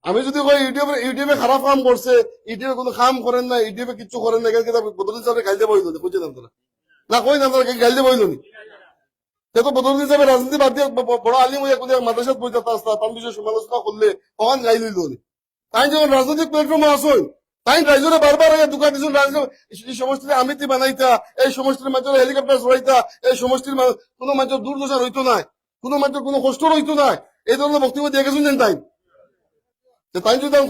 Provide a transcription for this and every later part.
আমি যদি কই ইউটিউবে খারাপ কাম করছে, ইউটিউবে কোনো কাম করেন না, ইউটিউবে কিছু করেন না, বদরুদ্দিন সাহেব গাইতে বইল বুঝছেন আপনারা না, কই না আপনারা গাইতে বইল নি? সে তো বদরুদ্দিন সাহেব রাজনীতি বাদ দিয়ে বড় আলিম হইয়া কোথায় মাদ্রাসাত বইতে আসতা, তার বিষয়ে সমালোচনা করলে কখন গাই লইল নি? তাই যখন রাজনৈতিক প্ল্যাটফর্মে আসুন, তাই রাইজরে বারবার দোকান দিয়েছেন, এই সমষ্টির আমিতি বানাইতা, এই সমষ্টির মাঝে হেলিকপ্টার চড়াইতা, এই সমষ্টির কোনো মানুষের দুর্দশা রইতো না, কোনো মানুষের কোনো কষ্ট রইতো না, এই ধরনের বক্তব্য দিয়ে গেছেন যেন তাই। তাই যদি আমি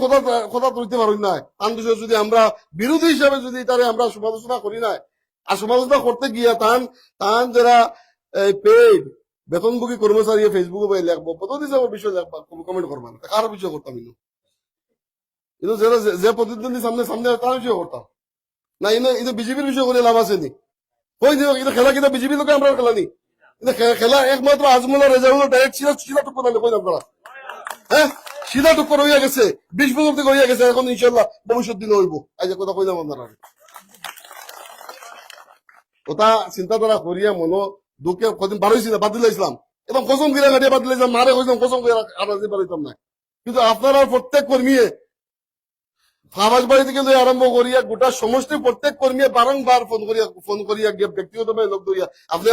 কথা তুলতে পারি না, তার বিষয়ে যদি আমরা বিরোধী হিসাবে যদি তারে আমরা সমালোচনা করি না, আর সমালোচনা করতে গিয়া তান যারা পেড বেতনভোগী কর্মচারী ফেসবুকে লিখবো, পদ্ধতি হিসাবে বিষয় কমেন্ট করবেন, কার বিষয় করতাম কিন্তু যারা যে প্রতিদ্বন্দ্বী সামনে সামনে তার বিষয় করতাম না, কিন্তু বিজেপির বিষয় করে লাভ আছে নি? কই দিও কিন্তু খেলা কিন্তু বিজেপি লোকে আমরা খেলা নি, কিন্তু খেলা একমাত্র আজমুল্লাহ রেজাউল ডাইরেক্ট সিধা টুকু নামে কই আপনারা, হ্যাঁ সিধা টুকর হইয়া গেছে, 20 বছর থেকে হইয়া গেছে, এখন ইনশাল্লাহ ভবিষ্যৎ দিনে হইব। এই যে কথা কইলাম আপনারা, ওটা চিন্তাধারা করিয়া মনো দুঃখে কদিন বারোইছি না, বাদ দিলে ইসলাম এবং কসম গিরা গাড়িয়ে বাদ দিলে ইসলাম, মারে কইলাম কসম করে আনাজি পারিতাম না। কিন্তু আপনারা প্রত্যেক কর্মীয়ে ফাবাস বাড়ি থেকে আরম্ভ করিয়া গোটা সমষ্টির প্রত্যেক কর্মী বারংবার ফোন করিয়া গিয়ে ব্যক্তিগতভাবে লোক ধরিয়া আপনি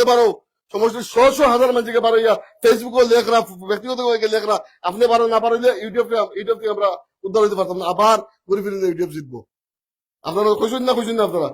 বারো সমষ্টির শ হাজার মানুষকে বারোইয়া ফেসবুকে লেখরা, ব্যক্তিগত লেখরা, আপনি বারো না পারলে ইউটিউব থেকে আমরা উদ্ধার হইতে পারতাম না, আবার ঘুরে ফিরে ইউটিউব জিতবো। আপনারা খুশুন না আপনারা